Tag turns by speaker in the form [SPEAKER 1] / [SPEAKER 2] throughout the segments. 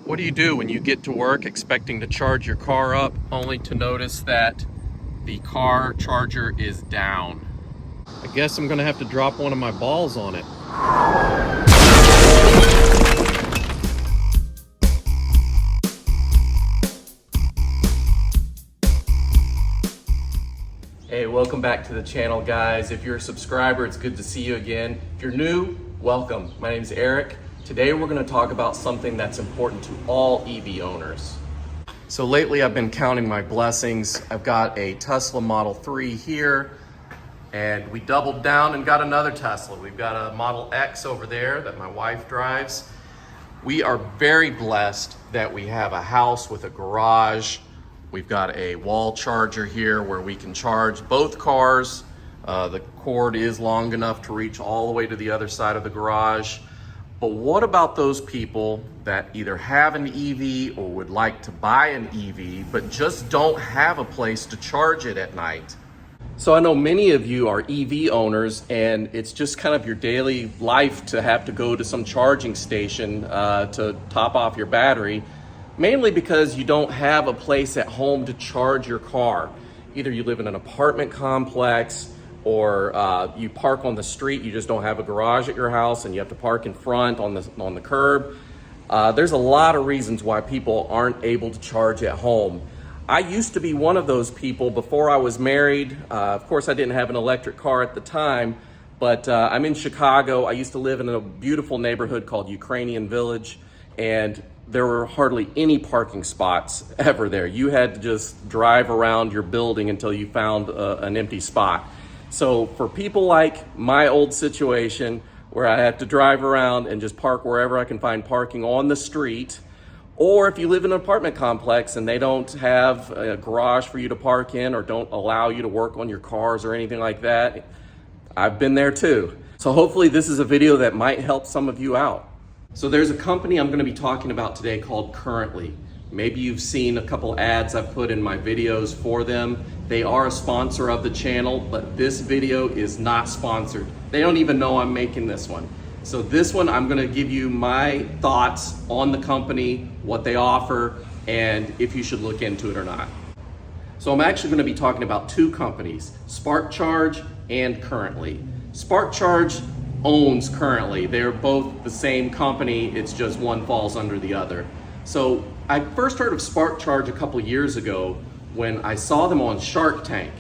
[SPEAKER 1] What do you do when you get to work expecting to charge your car up only to notice that the car charger is down? I guess I'm gonna have to drop one of my balls on it. Hey, welcome back to the channel, guys. If you're a subscriber, it's good to see you again. If you're new, welcome. My name is Eric. Today we're going to talk about something that's important to all EV owners. So lately I've been counting my blessings. I've got a Tesla Model 3 here, and we doubled down and got another Tesla. We've got a Model X over there that my wife drives. We are very blessed that we have a house with a garage. We've got a wall charger here where we can charge both cars. The cord is long enough to reach all the way to the other side of the garage. But what about those people that either have an EV or would like to buy an EV, but just don't have a place to charge it at night? So I know many of you are EV owners, and it's just kind of your daily life to have to go to some charging station to top off your battery, mainly because you don't have a place at home to charge your car. Either you live in an apartment complex, or you park on the street. You just don't have a garage at your house and you have to park in front on the curb. There's a lot of reasons why people aren't able to charge at home. I used to be one of those people before I was married. Of course, I didn't have an electric car at the time, but I'm in Chicago. I used to live in a beautiful neighborhood called Ukrainian Village, and there were hardly any parking spots ever there. You had to just drive around your building until you found an empty spot. So for people like my old situation, where I have to drive around and just park wherever I can find parking on the street, or if you live in an apartment complex and they don't have a garage for you to park in or don't allow you to work on your cars or anything like that, I've been there too. So hopefully this is a video that might help some of you out. So there's a company I'm going to be talking about today called Currently. Maybe you've seen a couple ads I've put in my videos for them. They are a sponsor of the channel, but this video is not sponsored. They don't even know I'm making this one. So this one, I'm gonna give you my thoughts on the company, what they offer, and if you should look into it or not. So I'm actually gonna be talking about two companies, Sparkcharge and Currently. Sparkcharge owns Currently. They're both the same company, it's just one falls under the other. So I first heard of Sparkcharge a couple years ago when I saw them on Shark Tank.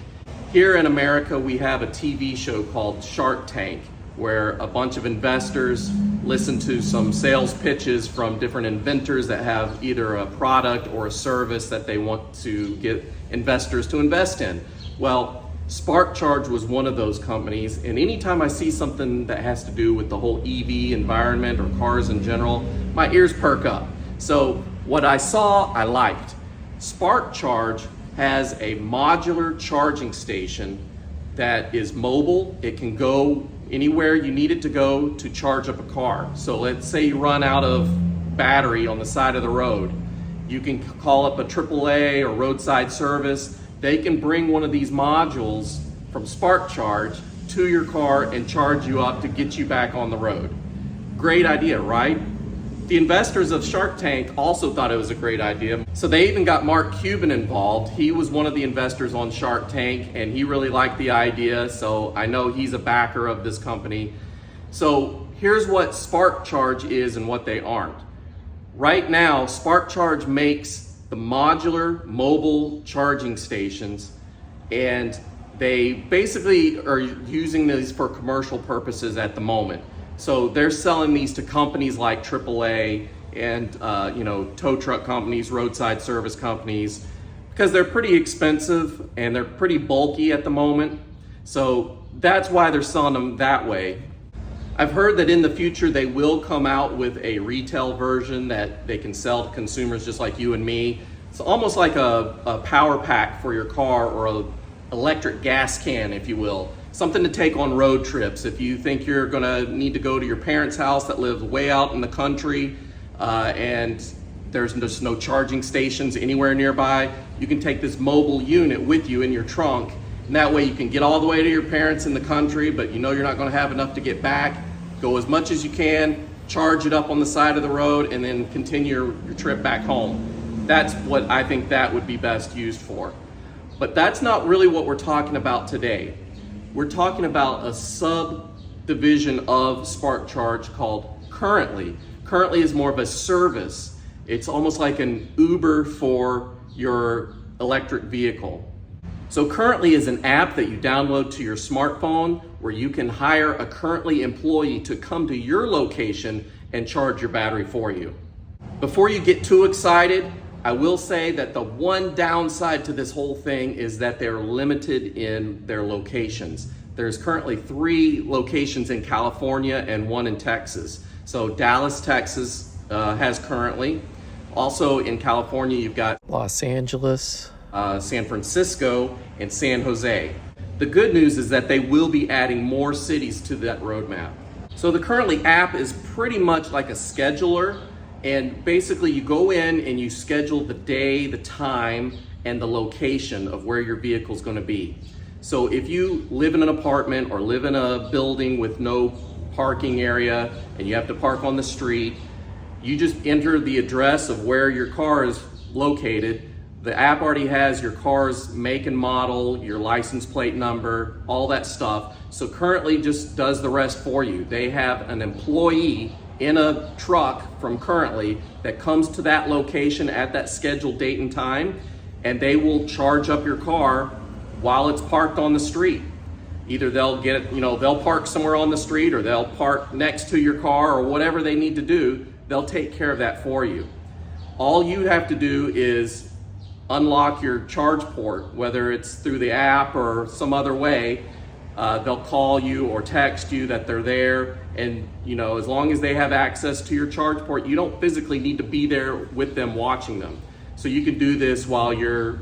[SPEAKER 1] Here in America, we have a TV show called Shark Tank, where a bunch of investors listen to some sales pitches from different inventors that have either a product or a service that they want to get investors to invest in. Well, Sparkcharge was one of those companies, and anytime I see something that has to do with the whole EV environment or cars in general, my ears perk up. So what I saw, I liked. Sparkcharge has a modular charging station that is mobile. It can go anywhere you need it to go to charge up a car. So let's say you run out of battery on the side of the road. You can call up a AAA or roadside service. They can bring one of these modules from Sparkcharge to your car and charge you up to get you back on the road. Great idea, right? The investors of Shark Tank also thought it was a great idea. So they even got Mark Cuban involved. He was one of the investors on Shark Tank, and he really liked the idea. So I know he's a backer of this company. So here's what Sparkcharge is and what they aren't. Right now, Sparkcharge makes the modular mobile charging stations, and they basically are using these for commercial purposes at the moment. So they're selling these to companies like AAA and tow truck companies, roadside service companies, because they're pretty expensive and they're pretty bulky at the moment. So that's why they're selling them that way. I've heard that in the future they will come out with a retail version that they can sell to consumers just like you and me. It's almost like a power pack for your car, or an electric gas can, if you will. Something to take on road trips. If you think you're gonna need to go to your parents' house that lives way out in the country and there's just no charging stations anywhere nearby, you can take this mobile unit with you in your trunk, and that way you can get all the way to your parents in the country, but you know you're not gonna have enough to get back. Go as much as you can, charge it up on the side of the road, and then continue your trip back home. That's what I think that would be best used for. But that's not really what we're talking about today. We're talking about a subdivision of Sparkcharge called Currently. Currently is more of a service. It's almost like an Uber for your electric vehicle. So Currently is an app that you download to your smartphone where you can hire a Currently employee to come to your location and charge your battery for you. Before you get too excited, I will say that the one downside to this whole thing is that they're limited in their locations. There's currently 3 locations in California and 1 in Texas. So Dallas, Texas has Currently. Also in California, you've got
[SPEAKER 2] Los Angeles,
[SPEAKER 1] San Francisco, and San Jose. The good news is that they will be adding more cities to that roadmap. So the Currently app is pretty much like a scheduler, and basically you go in and you schedule the day, the time, and the location of where your vehicle is going to be. So if you live in an apartment or live in a building with no parking area and you have to park on the street, you just enter the address of where your car is located. The app already has your car's make and model, your license plate number, all that stuff. So Currently just does the rest for you. They have an employee in a truck from Currently that comes to that location at that scheduled date and time, and they will charge up your car while it's parked on the street. Either they'll park somewhere on the street, or they'll park next to your car, or whatever they need to do, they'll take care of that for you. All you have to do is unlock your charge port, whether it's through the app or some other way. They'll call you or text you that they're there, and as long as they have access to your charge port, you don't physically need to be there with them watching them. So you can do this while you're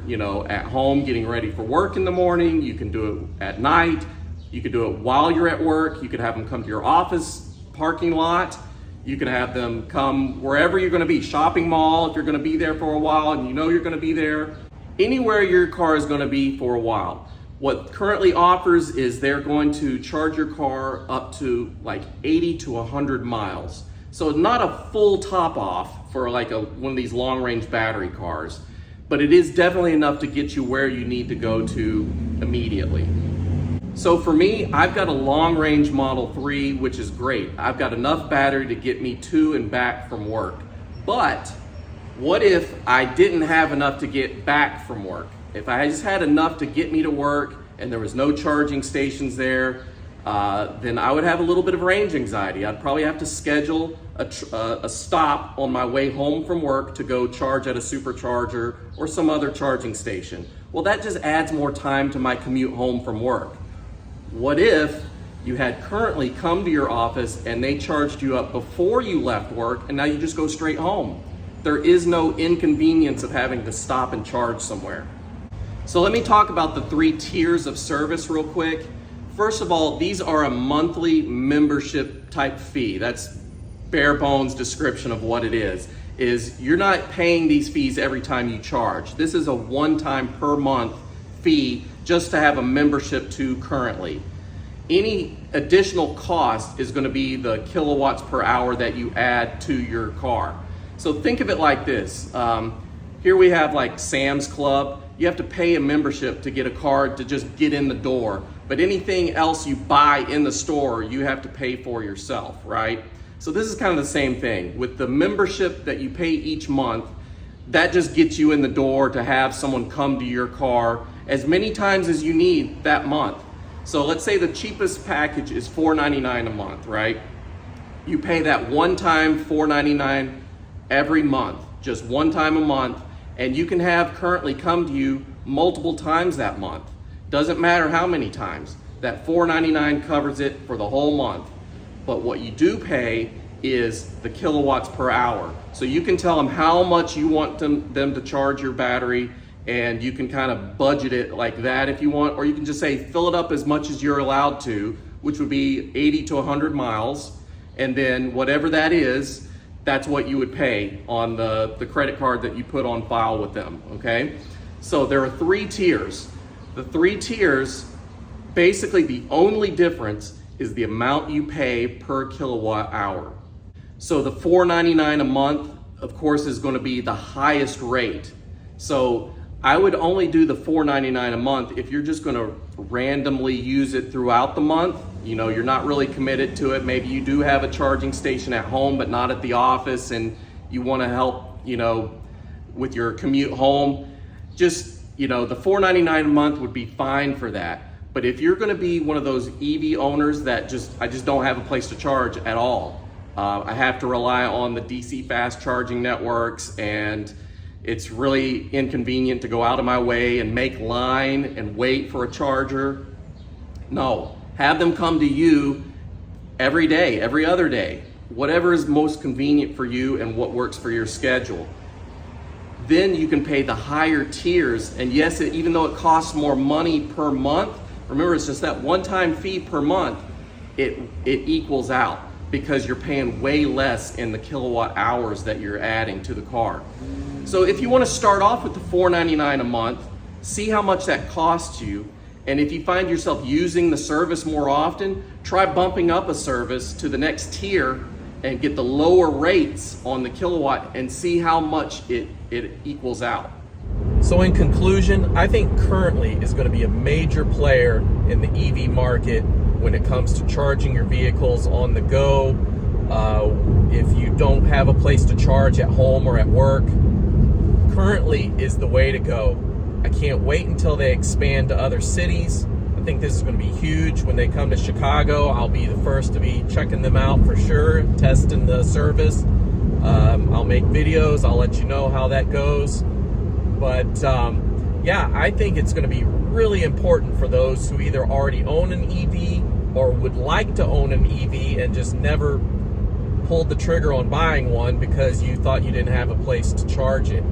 [SPEAKER 1] at home getting ready for work in the morning. You can do it at night. You can do it while you're at work. You could have them come to your office parking lot. You can have them come wherever you're going to be, shopping mall if you're going to be there for a while and you're going to be there. Anywhere your car is going to be for a while. What Currently offers is they're going to charge your car up to like 80 to 100 miles. So not a full top off for like one of these long range battery cars, but it is definitely enough to get you where you need to go to immediately. So for me, I've got a long range Model 3, which is great. I've got enough battery to get me to and back from work. But what if I didn't have enough to get back from work? If I just had enough to get me to work and there was no charging stations there, then I would have a little bit of range anxiety. I'd probably have to schedule a stop on my way home from work to go charge at a supercharger or some other charging station. Well, that just adds more time to my commute home from work. What if you had Currently come to your office and they charged you up before you left work, and now you just go straight home? There is no inconvenience of having to stop and charge somewhere. So let me talk about the 3 tiers of service real quick. First of all, these are a monthly membership type fee. That's bare bones description of what it is you're not paying these fees every time you charge. This is a one-time per month fee just to have a membership to Currently. Any additional cost is going to be the kilowatts per hour that you add to your car. So think of it like this. Here we have like Sam's Club. You have to pay a membership to get a card to just get in the door. But anything else you buy in the store, you have to pay for yourself, right? So this is kind of the same thing. With the membership that you pay each month, that just gets you in the door to have someone come to your car as many times as you need that month. So let's say the cheapest package is $4.99 a month, right? You pay that one time $4.99 every month, just one time a month, and you can have Currently come to you multiple times that month. Doesn't matter how many times. That $4.99 covers it for the whole month. But what you do pay is the kilowatts per hour. So you can tell them how much you want them to charge your battery, and you can kind of budget it like that if you want, or you can just say fill it up as much as you're allowed to, which would be 80 to 100 miles, and then whatever that is, that's what you would pay on the credit card that you put on file with them, okay? So there are 3 tiers. The 3 tiers, basically the only difference is the amount you pay per kilowatt hour. So the $4.99 a month, of course, is going to be the highest rate. So I would only do the $4.99 a month if you're just going to randomly use it throughout the month. You know, you're not really committed to it. Maybe you do have a charging station at home, but not at the office, and you want to help, you know, with your commute home. Just, you know, the $4.99 a month would be fine for that. But if you're going to be one of those EV owners that I just don't have a place to charge at all, I have to rely on the DC fast charging networks, and it's really inconvenient to go out of my way and make line and wait for a charger. No, have them come to you every day, every other day, whatever is most convenient for you and what works for your schedule. Then you can pay the higher tiers, and yes, even though it costs more money per month, remember it's just that one-time fee per month, it equals out because you're paying way less in the kilowatt hours that you're adding to the car. So if you want to start off with the $4.99 a month, see how much that costs you, and if you find yourself using the service more often, try bumping up a service to the next tier and get the lower rates on the kilowatt and see how much it equals out. So in conclusion, I think Currently is going to be a major player in the EV market when it comes to charging your vehicles on the go. If you don't have a place to charge at home or at work, Currently is the way to go. I can't wait until they expand to other cities. I think this is going to be huge. When they come to Chicago, I'll be the first to be checking them out for sure, testing the service. I'll make videos. I'll let you know how that goes. But yeah, I think it's going to be really important for those who either already own an EV or would like to own an EV and just never pulled the trigger on buying one because you thought you didn't have a place to charge it.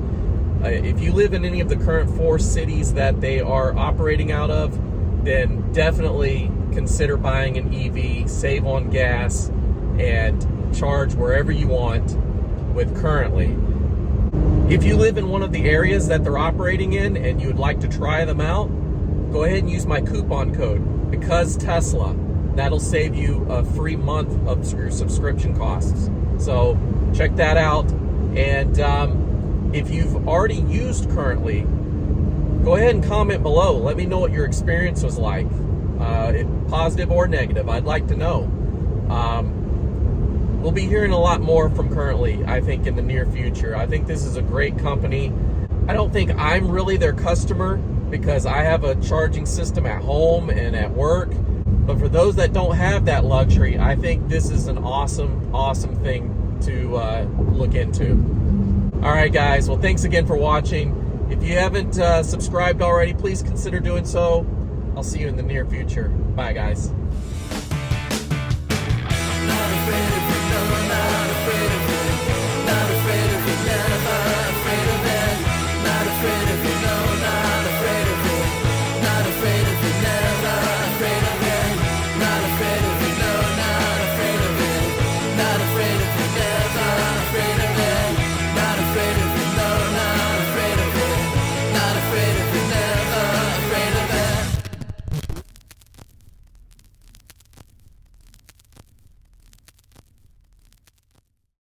[SPEAKER 1] If you live in any of the current 4 cities that they are operating out of, then definitely consider buying an EV, save on gas, and charge wherever you want with Currently. If you live in one of the areas that they're operating in and you would like to try them out, go ahead and use my coupon code, BCTESLA. That'll save you a free month of your subscription costs. So check that out. And if you've already used Currently, go ahead and comment below. Let me know what your experience was like, positive or negative. I'd like to know. We'll be hearing a lot more from Currently, I think, in the near future. I think this is a great company. I don't think I'm really their customer because I have a charging system at home and at work. But for those that don't have that luxury, I think this is an awesome, awesome thing to look into. All right, guys. Well, thanks again for watching. If you haven't subscribed already, please consider doing so. I'll see you in the near future. Bye, guys.